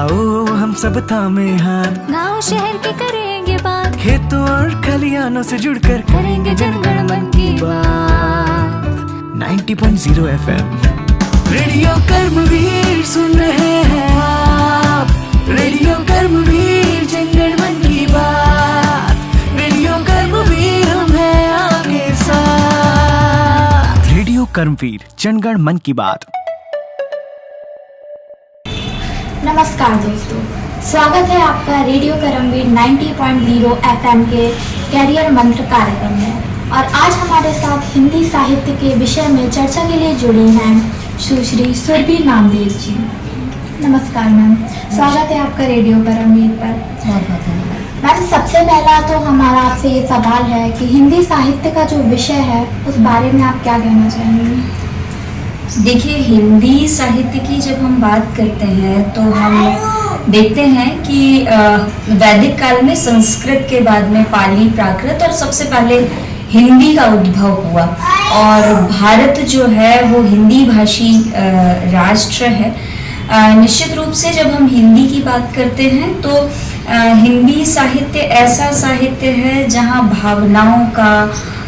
आओ हम सब थामे हाथ, गाँव शहर के करेंगे बात, खेतों और खलियानों से जुड़कर करेंगे जनगण मन की बात। 90.0 FM रेडियो कर्मवीर सुन रहे हैं आप, रेडियो कर्मवीर जनगण मन की बात, रेडियो कर्मवीर हम हैं आपके साथ। रेडियो कर्मवीर जनगण मन की बात। नमस्कार दोस्तों, स्वागत है आपका रेडियो कर्मवीर 90.0 FM के कैरियर मंत्र कार्यक्रम में। और आज हमारे साथ हिंदी साहित्य के विषय में चर्चा के लिए जुड़ी हैं सुश्री सुरभि नामदेव जी। नमस्कार मैम, स्वागत है आपका रेडियो कर्मवीर पर। बहुत बहुत धन्यवाद मैम, सबसे पहला तो हमारा आपसे ये सवाल है कि हिंदी साहित्य का जो विषय है उस बारे में आप क्या कहना चाहेंगे? देखिए, हिंदी साहित्य की जब हम बात करते हैं तो हम देखते हैं कि वैदिक काल में संस्कृत के बाद में पाली, प्राकृत और सबसे पहले हिंदी का उद्भव हुआ। और भारत जो है वो हिंदी भाषी राष्ट्र है। निश्चित रूप से जब हम हिंदी की बात करते हैं तो हिंदी साहित्य ऐसा साहित्य है जहाँ भावनाओं का,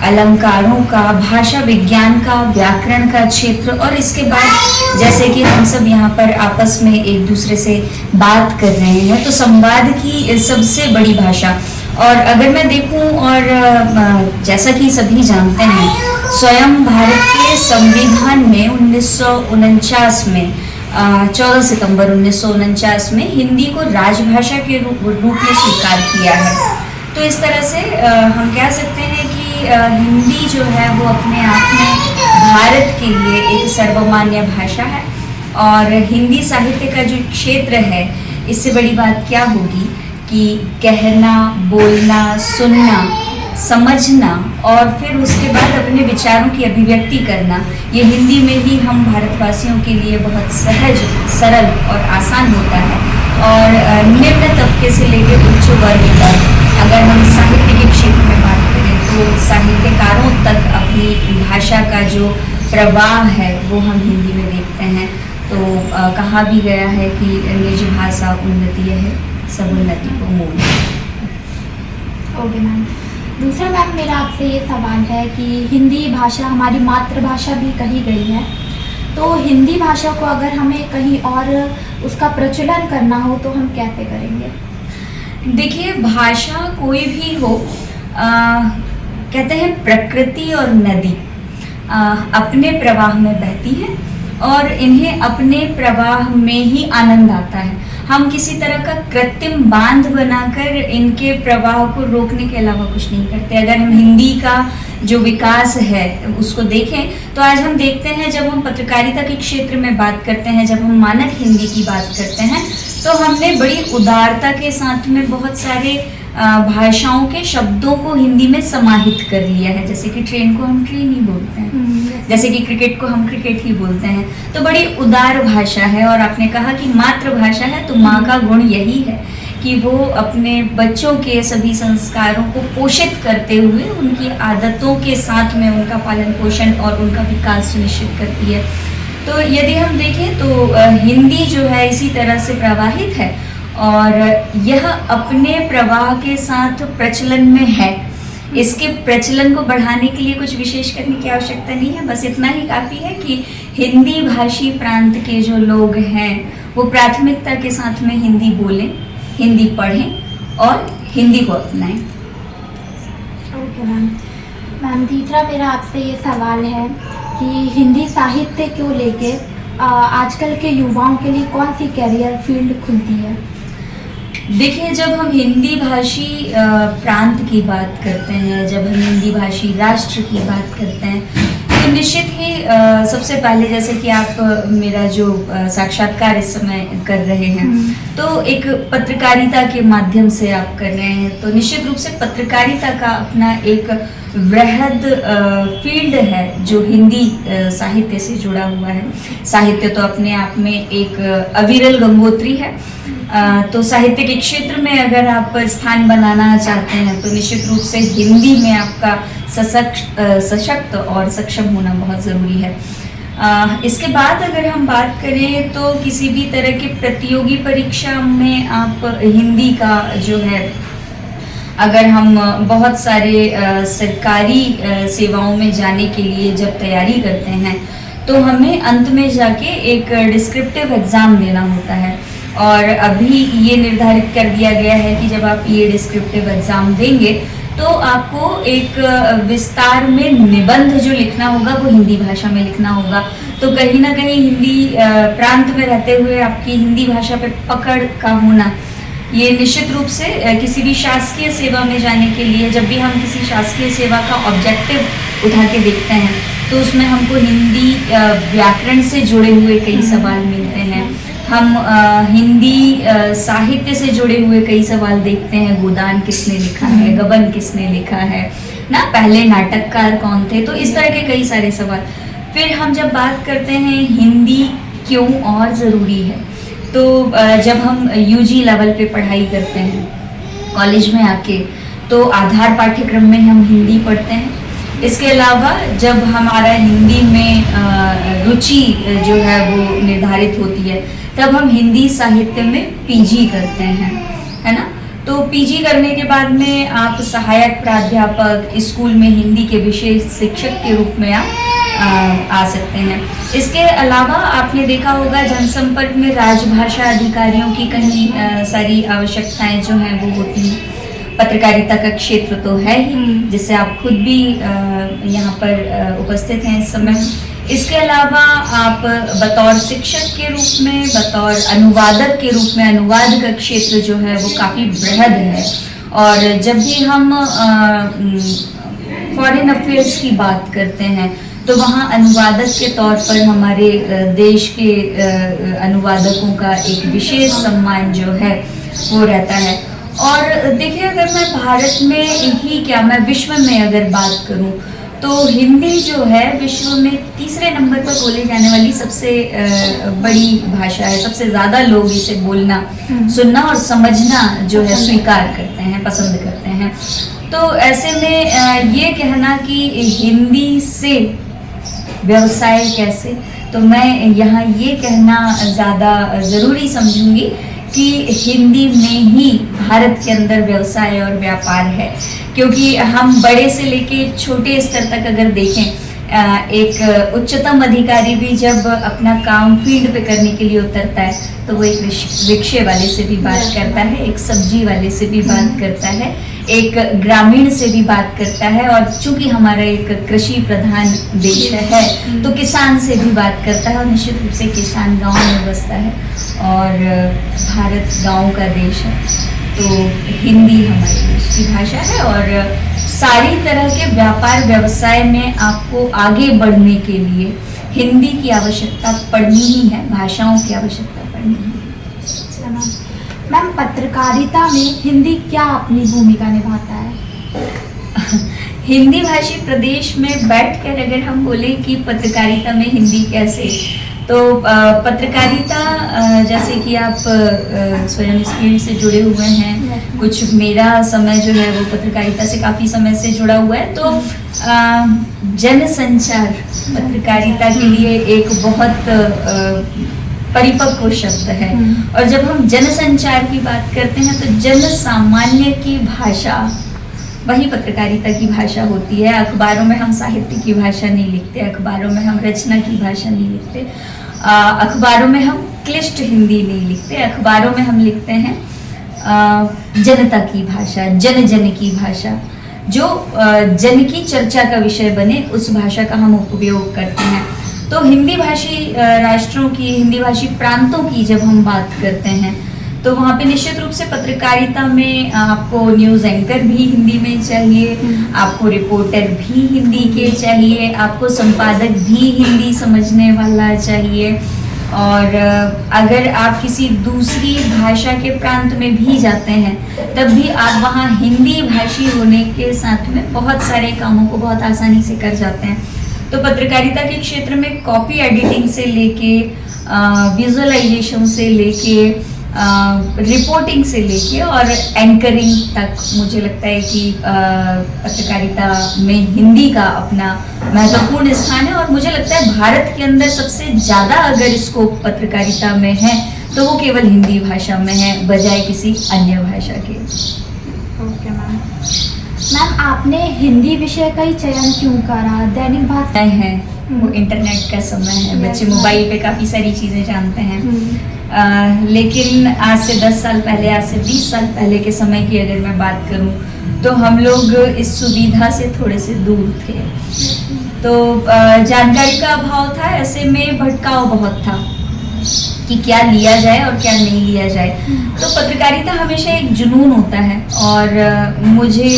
अलंकारों का, भाषा विज्ञान का, व्याकरण का क्षेत्र, और इसके बाद जैसे कि हम सब यहाँ पर आपस में एक दूसरे से बात कर रहे हैं तो संवाद की सबसे बड़ी भाषा। और अगर मैं देखूं, और जैसा कि सभी जानते हैं, स्वयं भारत के संविधान में 1949 में 14 सितंबर 1949 में हिंदी को राजभाषा के रूप में स्वीकार किया है। तो इस तरह से हम कह सकते हैं कि हिंदी जो है वो अपने आप में भारत के लिए एक सर्वमान्य भाषा है। और हिंदी साहित्य का जो क्षेत्र है, इससे बड़ी बात क्या होगी कि कहना, बोलना, सुनना, समझना और फिर उसके बाद अपने विचारों की अभिव्यक्ति करना, ये हिंदी में ही हम भारतवासियों के लिए बहुत सहज, सरल और आसान होता है। और निम्न तबके से लेकर उच्च वर्ग तक अगर हम साहित्य के क्षेत्र में बात करें तो साहित्यकारों तक अपनी भाषा का जो प्रवाह है वो हम हिंदी में देखते हैं। तो कहा भी गया है कि निज भाषा उन्नति है, सब उन्नति को मूल। ओके मैम, दूसरा मैम मेरा आपसे ये सवाल है कि हिंदी भाषा हमारी मातृभाषा भी कही गई है, तो हिंदी भाषा को अगर हमें कहीं और उसका प्रचलन करना हो तो हम कैसे करेंगे? देखिए, भाषा कोई भी हो, कहते हैं प्रकृति और नदी अपने प्रवाह में बहती है और इन्हें अपने प्रवाह में ही आनंद आता है। हम किसी तरह का कृत्रिम बांध बनाकर इनके प्रवाह को रोकने के अलावा कुछ नहीं करते। अगर हम हिंदी का जो विकास है उसको देखें तो आज हम देखते हैं, जब हम पत्रकारिता के क्षेत्र में बात करते हैं, जब हम मानक हिंदी की बात करते हैं, तो हमने बड़ी उदारता के साथ में बहुत सारे भाषाओं के शब्दों को हिंदी में समाहित कर लिया है। जैसे कि ट्रेन को हम ट्रेन ही बोलते हैं, जैसे कि क्रिकेट को हम क्रिकेट ही बोलते हैं। तो बड़ी उदार भाषा है। और आपने कहा कि मातृभाषा है, तो माँ का गुण यही है कि वो अपने बच्चों के सभी संस्कारों को पोषित करते हुए उनकी आदतों के साथ में उनका पालन पोषण और उनका विकास सुनिश्चित करती है। तो यदि हम देखें तो हिंदी जो है इसी तरह से प्रवाहित है और यह अपने प्रवाह के साथ प्रचलन में है। इसके प्रचलन को बढ़ाने के लिए कुछ विशेष करने की आवश्यकता नहीं है। बस इतना ही काफ़ी है कि हिंदी भाषी प्रांत के जो लोग हैं वो प्राथमिकता के साथ में हिंदी बोलें, हिंदी पढ़ें और हिंदी को अपनाएं। Okay ma'am. मैम, तीसरा मेरा आपसे ये सवाल है कि हिंदी साहित्य को लेके आजकल के युवाओं के लिए कौन सी कैरियर फील्ड खुलती है? देखिए, जब हम हिंदी भाषी प्रांत की बात करते हैं, जब हम हिंदी भाषी राष्ट्र की बात करते हैं, तो निश्चित ही सबसे पहले, जैसे कि आप मेरा जो साक्षात्कार इस समय कर रहे हैं, तो एक पत्रकारिता के माध्यम से आप कर रहे हैं, तो निश्चित रूप से पत्रकारिता का अपना एक वृहद फील्ड है जो हिंदी साहित्य से जुड़ा हुआ है। साहित्य तो अपने आप में एक अविरल गंगोत्री है। तो साहित्य के क्षेत्र में अगर आप स्थान बनाना चाहते हैं तो निश्चित रूप से हिंदी में आपका सशक्त और सक्षम होना बहुत ज़रूरी है। इसके बाद अगर हम बात करें तो किसी भी तरह की प्रतियोगी परीक्षा में आप हिंदी का जो है, अगर हम बहुत सारे सरकारी सेवाओं में जाने के लिए जब तैयारी करते हैं तो हमें अंत में जाके एक डिस्क्रिप्टिव एग्ज़ाम देना होता है। और अभी ये निर्धारित कर दिया गया है कि जब आप ये डिस्क्रिप्टिव एग्ज़ाम देंगे तो आपको एक विस्तार में निबंध जो लिखना होगा वो हिंदी भाषा में लिखना होगा। तो कहीं ना कहीं हिंदी प्रांत में रहते हुए आपकी हिंदी भाषा पे पकड़ का होना, ये निश्चित रूप से किसी भी शासकीय सेवा में जाने के लिए, जब भी हम किसी शासकीय सेवा का ऑब्जेक्टिव उठा के देखते हैं तो उसमें हमको हिंदी व्याकरण से जुड़े हुए कई सवाल मिलते हैं। हम हिंदी साहित्य से जुड़े हुए कई सवाल देखते हैं, गोदान किसने लिखा है, गबन किसने लिखा है ना, पहले नाटककार कौन थे, तो इस तरह के कई सारे सवाल। फिर हम जब बात करते हैं हिंदी क्यों और ज़रूरी है, तो जब हम यूजी लेवल पे पढ़ाई करते हैं कॉलेज में आके, तो आधार पाठ्यक्रम में हम हिंदी पढ़ते हैं। इसके अलावा जब हमारा हिंदी में रुचि जो है वो निर्धारित होती है तब हम हिंदी साहित्य में पीजी करते हैं, है ना। तो पीजी करने के बाद में आप सहायक प्राध्यापक, स्कूल में हिंदी के विशेष शिक्षक के रूप में आप आ सकते हैं। इसके अलावा आपने देखा होगा जनसंपर्क में राजभाषा अधिकारियों की कहीं सारी आवश्यकताएं जो हैं वो होती हैं। पत्रकारिता का क्षेत्र तो है ही, जिससे आप खुद भी यहाँ पर उपस्थित हैं इस समय। इसके अलावा आप बतौर शिक्षक के रूप में, बतौर अनुवादक के रूप में, अनुवाद का क्षेत्र जो है वो काफ़ी बृहद है। और जब भी हम फॉरेन अफेयर्स की बात करते हैं तो वहाँ अनुवादक के तौर पर हमारे देश के अनुवादकों का एक विशेष सम्मान जो है वो रहता है। और देखिए, अगर मैं भारत में ही क्या, मैं विश्व में अगर बात करूं तो हिंदी जो है विश्व में तीसरे नंबर पर बोले जाने वाली सबसे बड़ी भाषा है। सबसे ज़्यादा लोग इसे बोलना, सुनना और समझना जो है स्वीकार करते हैं, पसंद करते हैं। तो ऐसे में ये कहना कि हिंदी से व्यवसाय कैसे, तो मैं यहाँ ये कहना ज़्यादा ज़रूरी समझूंगी कि हिंदी में ही भारत के अंदर व्यवसाय और व्यापार है। क्योंकि हम बड़े से लेके छोटे स्तर तक अगर देखें, एक उच्चतम अधिकारी भी जब अपना काम फील्ड पे करने के लिए उतरता है तो वो एक रिक्शे वाले से भी बात करता है, एक सब्जी वाले से भी बात करता है, एक ग्रामीण से भी बात करता है। और चूंकि हमारा एक कृषि प्रधान देश है तो किसान से भी बात करता है। और निश्चित रूप से किसान गांव में बसता है और भारत गांव का देश है, तो हिंदी हमारे देश की भाषा है। और सारी तरह के व्यापार व्यवसाय में आपको आगे बढ़ने के लिए हिंदी की आवश्यकता पड़नी ही है, भाषाओं की आवश्यकता पड़नी है। मैम, पत्रकारिता में हिंदी क्या अपनी भूमिका निभाता है? हिंदी भाषी प्रदेश में बैठकर अगर हम बोले कि पत्रकारिता में हिंदी कैसे, तो पत्रकारिता, जैसे कि आप स्वयं इस फील्ड से जुड़े हुए हैं, कुछ मेरा समय जो है वो पत्रकारिता से काफ़ी समय से जुड़ा हुआ है, तो जनसंचार पत्रकारिता के लिए एक बहुत परिपक्व शब्द है। और जब हम जनसंचार की बात करते हैं तो जन सामान्य की भाषा वही पत्रकारिता की भाषा होती है। अखबारों में हम साहित्य की भाषा नहीं लिखते, अखबारों में हम रचना की भाषा नहीं लिखते, अखबारों में हम क्लिष्ट हिंदी नहीं लिखते, अखबारों में हम लिखते हैं जनता की भाषा, जन जन की भाषा, जो जन की चर्चा का विषय बने, उस भाषा का हम उपयोग करते हैं। तो हिंदी भाषी राष्ट्रों की, हिंदी भाषी प्रांतों की जब हम बात करते हैं तो वहाँ पे निश्चित रूप से पत्रकारिता में आपको न्यूज़ एंकर भी हिंदी में चाहिए, आपको रिपोर्टर भी हिंदी के चाहिए, आपको संपादक भी हिंदी समझने वाला चाहिए। और अगर आप किसी दूसरी भाषा के प्रांत में भी जाते हैं तब भी आप वहाँ हिंदी भाषी होने के साथ में बहुत सारे कामों को बहुत आसानी से कर जाते हैं। तो पत्रकारिता के क्षेत्र में कॉपी एडिटिंग से लेके विजुअलाइजेशन से लेके रिपोर्टिंग से लेके और एंकरिंग तक मुझे लगता है कि पत्रकारिता में हिंदी का अपना महत्वपूर्ण स्थान है। और मुझे लगता है भारत के अंदर सबसे ज़्यादा अगर स्कोप पत्रकारिता में है तो वो केवल हिंदी भाषा में है, बजाय किसी अन्य भाषा के। Okay ma'am. मैम, आपने हिंदी विषय का ही चयन क्यों करा? दैनिक भास्कर है वो इंटरनेट का समय है, बच्चे मोबाइल पे काफ़ी सारी चीज़ें जानते हैं। लेकिन आज से 10 साल पहले, आज से 20 साल पहले के समय की अगर मैं बात करूं तो हम लोग इस सुविधा से थोड़े से दूर थे, तो जानकारी का अभाव था। ऐसे में भटकाव बहुत था कि क्या लिया जाए और क्या नहीं लिया जाए। तो पत्रकारिता हमेशा एक जुनून होता है, और मुझे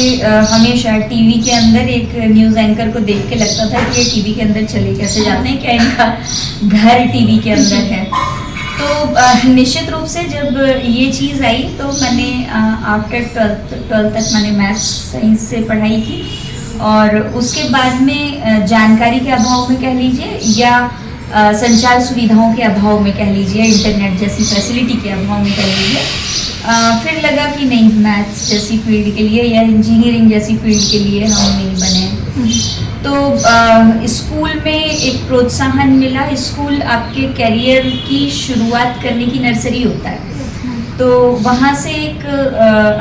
हमेशा टीवी के अंदर एक न्यूज़ एंकर को देख के लगता था कि ये टीवी के अंदर चले कैसे जाते हैं, क्या इनका घर टीवी के अंदर है। तो निश्चित रूप से जब ये चीज़ आई तो मैंने आफ्टर 12th तक मैंने मैथ्स साइंस से पढ़ाई की, और उसके बाद में जानकारी के अभाव में कह लीजिए या संचार सुविधाओं के अभाव में कह लीजिए, इंटरनेट जैसी फैसिलिटी के अभाव में कह लीजिए, फिर लगा कि नहीं, मैथ्स जैसी फील्ड के लिए या इंजीनियरिंग जैसी फील्ड के लिए हम नहीं बने। तो स्कूल में एक प्रोत्साहन मिला। स्कूल आपके करियर की शुरुआत करने की नर्सरी होता है, तो वहाँ से एक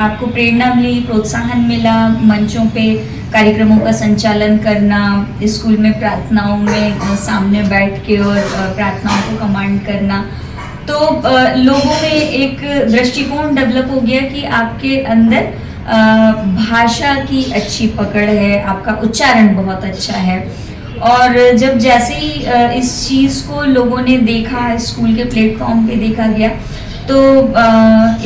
आपको प्रेरणा मिली, प्रोत्साहन मिला, मंचों पे कार्यक्रमों का संचालन करना, स्कूल में प्रार्थनाओं में सामने बैठ के और प्रार्थनाओं को कमांड करना। तो लोगों में एक दृष्टिकोण डेवलप हो गया कि आपके अंदर भाषा की अच्छी पकड़ है, आपका उच्चारण बहुत अच्छा है। और जब जैसे ही इस चीज़ को लोगों ने देखा, स्कूल के प्लेटफॉर्म पे देखा गया, तो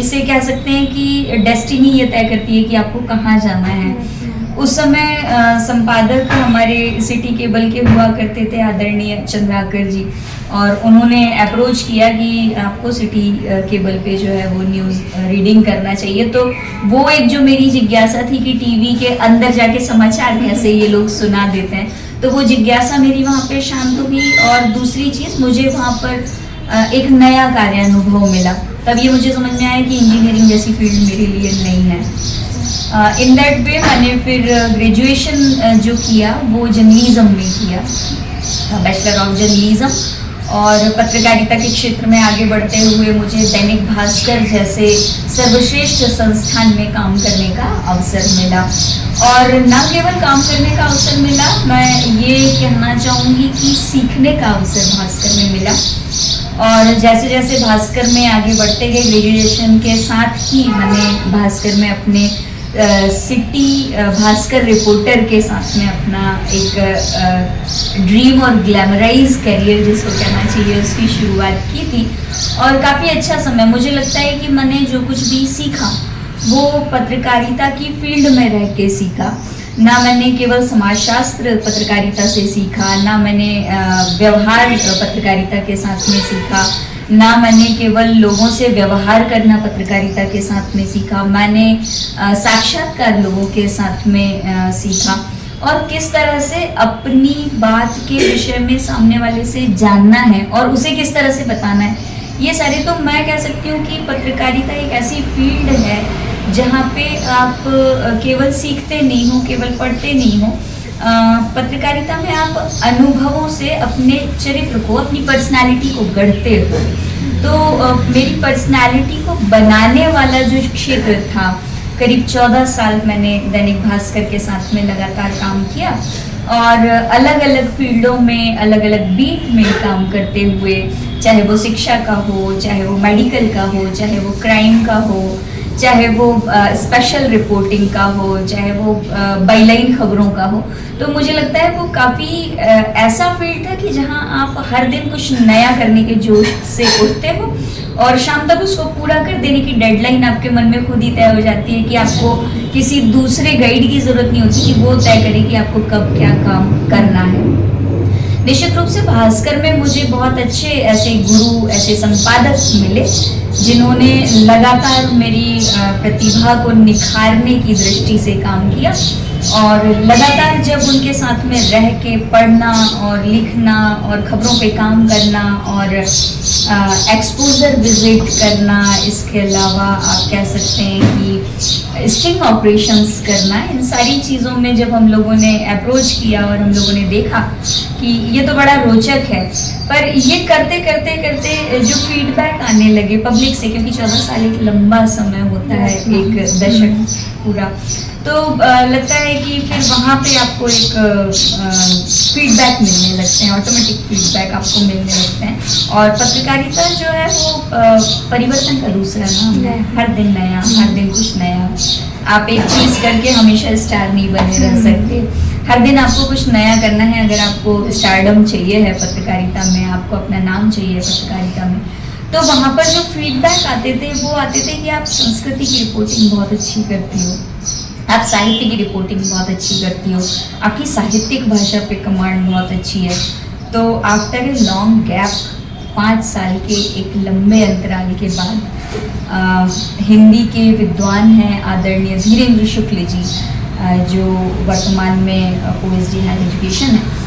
इसे कह सकते हैं कि डेस्टिनी ये तय करती है कि आपको कहाँ जाना है। उस समय संपादक हमारे सिटी केबल के हुआ करते थे आदरणीय चंद्राकर जी, और उन्होंने अप्रोच किया कि आपको सिटी केबल पे जो है वो न्यूज़ रीडिंग करना चाहिए। तो वो एक जो मेरी जिज्ञासा थी कि टीवी के अंदर जाके समाचार कैसे ये लोग सुना देते हैं, तो वो जिज्ञासा मेरी वहाँ पे शांत हुई। और दूसरी चीज़, मुझे वहाँ पर एक नया कार्यानुभव मिला। तब ये मुझे समझ में आया कि इंजीनियरिंग जैसी फील्ड मेरे लिए नहीं है। इन दैट वे मैंने फिर ग्रेजुएशन जो किया वो जर्नलिज्म में किया, बैचलर ऑफ जर्नलिज्म। और पत्रकारिता के क्षेत्र में आगे बढ़ते हुए मुझे दैनिक भास्कर जैसे सर्वश्रेष्ठ संस्थान में काम करने का अवसर मिला। और न केवल काम करने का अवसर मिला, मैं ये कहना चाहूँगी कि सीखने का अवसर भास्कर में मिला। और जैसे जैसे भास्कर में आगे बढ़ते गए, ग्रेजुएशन के साथ ही मैंने भास्कर में अपने सिटी भास्कर रिपोर्टर के साथ में अपना एक ड्रीम और ग्लैमराइज करियर जिसको कहना चाहिए उसकी शुरुआत की थी। और काफ़ी अच्छा समय, मुझे लगता है कि मैंने जो कुछ भी सीखा वो पत्रकारिता की फील्ड में रह के सीखा। ना मैंने केवल समाजशास्त्र पत्रकारिता से सीखा, ना मैंने व्यवहार पत्रकारिता के साथ में सीखा, ना मैंने केवल लोगों से व्यवहार करना पत्रकारिता के साथ में सीखा, मैंने साक्षात्कार लोगों के साथ में सीखा, और किस तरह से अपनी बात के विषय में सामने वाले से जानना है और उसे किस तरह से बताना है। ये सारे, तो मैं कह सकती हूँ कि पत्रकारिता एक ऐसी फील्ड है जहाँ पे आप केवल सीखते नहीं हो, केवल पढ़ते नहीं हो। पत्रकारिता में आप अनुभवों से अपने चरित्र को, अपनी पर्सनालिटी को गढ़ते हो। तो मेरी पर्सनालिटी को बनाने वाला जो क्षेत्र था, करीब 14 साल मैंने दैनिक भास्कर के साथ में लगातार काम किया, और अलग अलग फील्डों में, अलग अलग बीट में काम करते हुए, चाहे वो शिक्षा का हो, चाहे वो मेडिकल का हो, चाहे वो क्राइम का हो, चाहे वो स्पेशल रिपोर्टिंग का हो, चाहे वो बाईलाइन खबरों का हो। तो मुझे लगता है वो काफ़ी ऐसा फील्ड था कि जहां आप हर दिन कुछ नया करने के जोश से उठते हो, और शाम तक उसको पूरा कर देने की डेडलाइन आपके मन में खुद ही तय हो जाती है कि आपको किसी दूसरे गाइड की ज़रूरत नहीं होती कि वो तय करे कि आपको कब क्या काम करना है। निश्चित रूप से भास्कर में मुझे बहुत अच्छे ऐसे गुरु, ऐसे संपादक मिले जिन्होंने लगातार मेरी प्रतिभा को निखारने की दृष्टि से काम किया। और लगातार जब उनके साथ में रह के पढ़ना और लिखना और खबरों पे काम करना और एक्सपोजर विजिट करना, इसके अलावा आप कह सकते हैं कि स्टिंग ऑपरेशंस करना, इन सारी चीज़ों में जब हम लोगों ने अप्रोच किया और हम लोगों ने देखा कि ये तो बड़ा रोचक है, पर ये करते करते करते जो फीडबैक आने लगे पब्लिक से, क्योंकि 14 साल एक लंबा समय होता है, एक दशक पूरा, तो लगता है कि फिर वहाँ पे आपको एक फीडबैक मिलने लगते हैं, ऑटोमेटिक फीडबैक आपको मिलने लगते हैं। और पत्रकारिता जो है वो परिवर्तन का दूसरा नाम है, हर दिन नया, हर दिन कुछ नया। आप एक चीज़ करके हमेशा स्टार नहीं बने रह सकते, हर दिन आपको कुछ नया करना है। अगर आपको स्टारडम चाहिए है पत्रकारिता में, आपको अपना नाम चाहिए पत्रकारिता में, तो वहाँ पर जो फीडबैक आते थे वो आते थे कि आप संस्कृति की रिपोर्टिंग बहुत अच्छी करती हो, आप साहित्य की रिपोर्टिंग बहुत अच्छी करती हो, आपकी साहित्यिक भाषा पे कमांड बहुत अच्छी है। तो आफ्टर ए लॉन्ग गैप 5 साल के एक लंबे अंतराल के बाद हिंदी के विद्वान हैं आदरणीय धीरेन्द्र शुक्ल जी, जो वर्तमान में OSD हायर एजुकेशन है,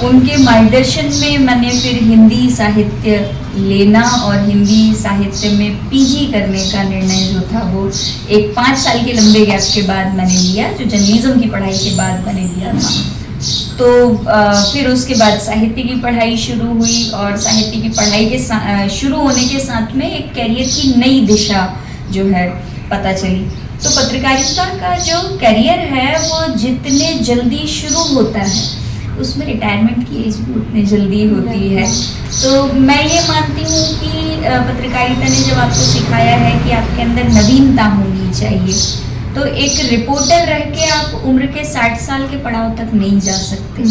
उनके मार्गदर्शन में मैंने फिर हिंदी साहित्य लेना और हिंदी साहित्य में PG करने का निर्णय जो था वो एक 5 साल के लंबे गैप के बाद मैंने लिया, जो जर्नलिज्म की पढ़ाई के बाद मैंने लिया था। तो फिर उसके बाद साहित्य की पढ़ाई शुरू हुई और साहित्य की पढ़ाई के शुरू होने के साथ में एक कैरियर की नई दिशा जो है पता चली। तो पत्रकारिता का जो कैरियर है वो जितने जल्दी शुरू होता है उसमें रिटायरमेंट की एज भी उतनी जल्दी होती है। तो मैं ये मानती हूँ कि पत्रकारिता ने जब आपको सिखाया है कि आपके अंदर नवीनता होनी चाहिए, तो एक रिपोर्टर रह के आप उम्र के 60 साल के पड़ाव तक नहीं जा सकते।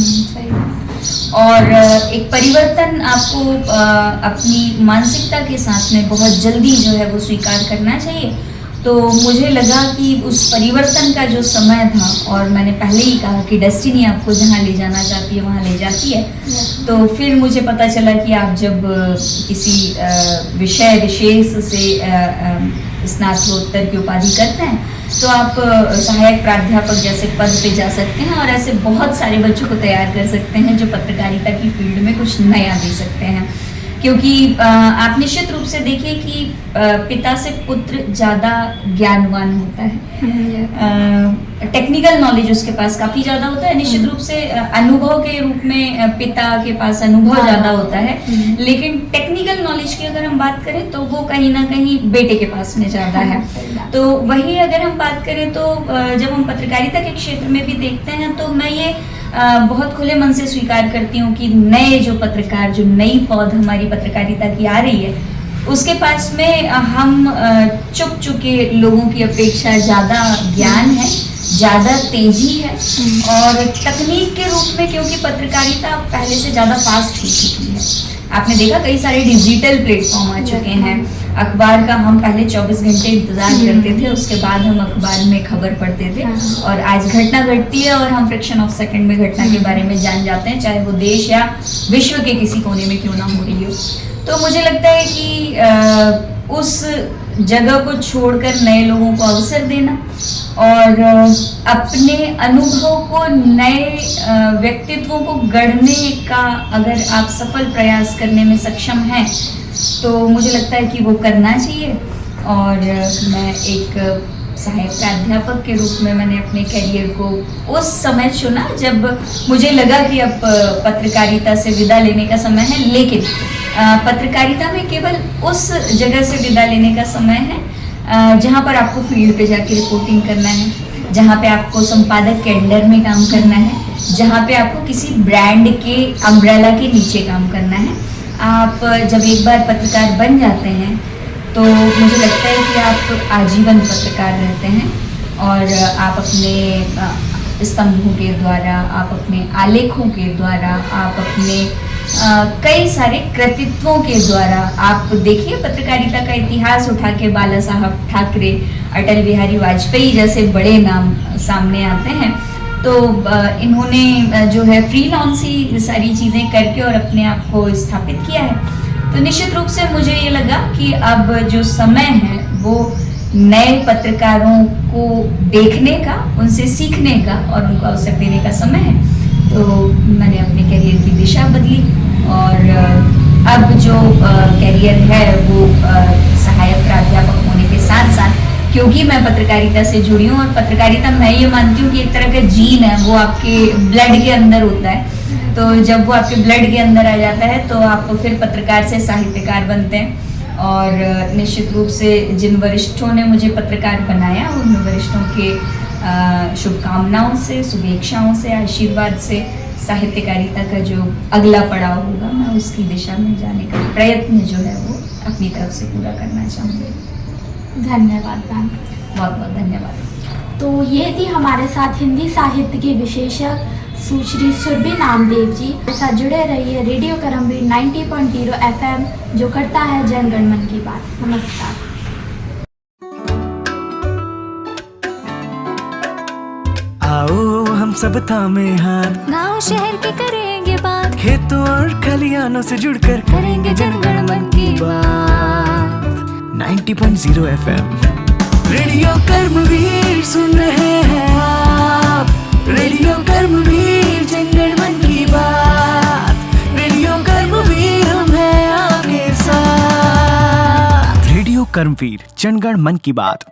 और एक परिवर्तन आपको अपनी मानसिकता के साथ में बहुत जल्दी जो है वो स्वीकार करना चाहिए। तो मुझे लगा कि उस परिवर्तन का जो समय था, और मैंने पहले ही कहा कि डेस्टिनी आपको जहाँ ले जाना चाहती है वहाँ ले जाती है, तो फिर मुझे पता चला कि आप जब किसी विषय विशेष से स्नातकोत्तर की उपाधि करते हैं तो आप सहायक प्राध्यापक जैसे पद पे जा सकते हैं और ऐसे बहुत सारे बच्चों को तैयार कर सकते हैं जो पत्रकारिता की फील्ड में कुछ नया दे सकते हैं। क्योंकि आप निश्चित रूप से देखिए कि पिता से पुत्र ज़्यादा ज्ञानवान होता है, टेक्निकल नॉलेज उसके पास काफ़ी ज़्यादा होता है, निश्चित रूप से अनुभव के रूप में पिता के पास अनुभव ज़्यादा होता है, लेकिन टेक्निकल नॉलेज की अगर हम बात करें तो वो कहीं ना कहीं बेटे के पास में ज़्यादा है। तो वही अगर हम बात करें तो जब हम पत्रकारिता के क्षेत्र में भी देखते हैं तो मैं ये बहुत खुले मन से स्वीकार करती हूँ कि नए जो पत्रकार, जो नई पौध हमारी पत्रकारिता की आ रही है, उसके पास में हम चुप चुके लोगों की अपेक्षा ज़्यादा ज्ञान है, ज़्यादा तेजी है, और तकनीक के रूप में क्योंकि पत्रकारिता पहले से ज़्यादा फास्ट हो चुकी है। आपने देखा कई सारे डिजिटल प्लेटफॉर्म आ चुके हैं। अखबार का हम पहले 24 घंटे इंतजार करते थे, उसके बाद हम अखबार में खबर पढ़ते थे, और आज घटना घटती है और हम फ्रैक्शन ऑफ सेकंड में घटना के बारे में जान जाते हैं, चाहे वो देश या विश्व के किसी कोने में क्यों ना हो रही हो। तो मुझे लगता है कि उस जगह को छोड़कर नए लोगों को अवसर देना और अपने अनुभव को नए व्यक्तित्वों को गढ़ने का अगर आप सफल प्रयास करने में सक्षम हैं तो मुझे लगता है कि वो करना चाहिए। और मैं एक सहायक प्राध्यापक के रूप में मैंने अपने करियर को उस समय चुना जब मुझे लगा कि अब पत्रकारिता से विदा लेने का समय है, लेकिन पत्रकारिता में केवल उस जगह से विदा लेने का समय है जहाँ पर आपको फील्ड पे जाके रिपोर्टिंग करना है, जहाँ पे आपको संपादक के अंडर में काम करना है, जहाँ पे आपको किसी ब्रांड के अम्ब्रेला के नीचे काम करना है। आप जब एक बार पत्रकार बन जाते हैं तो मुझे लगता है कि आप आजीवन पत्रकार रहते हैं, और आप अपने स्तंभों के द्वारा, आप अपने आलेखों के द्वारा, आप अपने कई सारे कृतित्वों के द्वारा, आप देखिए पत्रकारिता का इतिहास उठा के बाला साहब ठाकरे, अटल बिहारी वाजपेयी जैसे बड़े नाम सामने आते हैं। तो इन्होंने जो है फ्रीलांस ही सारी चीज़ें करके और अपने आप को स्थापित किया है। तो निश्चित रूप से मुझे ये लगा कि अब जो समय है वो नए पत्रकारों को देखने का, उनसे सीखने का और उनको अवसर देने का समय है। तो मैंने अपने करियर की दिशा बदली और अब जो करियर है वो सहायक प्राध्यापक होने के साथ साथ, क्योंकि मैं पत्रकारिता से जुड़ी हूँ और पत्रकारिता मैं ये मानती हूँ कि एक तरह का जीन है, वो आपके ब्लड के अंदर होता है। तो जब वो आपके ब्लड के अंदर आ जाता है तो आप फिर पत्रकार से साहित्यकार बनते हैं। और निश्चित रूप से जिन वरिष्ठों ने मुझे पत्रकार बनाया, उन वरिष्ठों के शुभकामनाओं से, शुभेच्छाओं से, आशीर्वाद से साहित्यकारिता का जो अगला पड़ाव होगा, मैं उसकी दिशा में जाने का प्रयत्न जो है वो अपनी तरफ से पूरा करना चाहूँगी। धन्यवाद मैम। बहुत बहुत धन्यवाद। तो ये थी हमारे साथ हिंदी साहित्य के विशेषज्ञ सुश्री सुरभि नामदेव जी। के साथ जुड़े रहिए रेडियो करमवीर 90.0 FM, जो करता है जनगण मन की बात। नमस्कार। आओ हम सब थामे हाथ, गांव शहर के करेंगे बात, खेतों और खलियानों से जुड़कर करेंगे जनगण मन की बात। 90.0 FM रेडियो कर्मवीर सुन रहे हैं आप। रेडियो कर्मवीर जनगण मन की बात। रेडियो कर्मवीर हम हैं आपके साथ। रेडियो कर्मवीर जनगण मन की बात।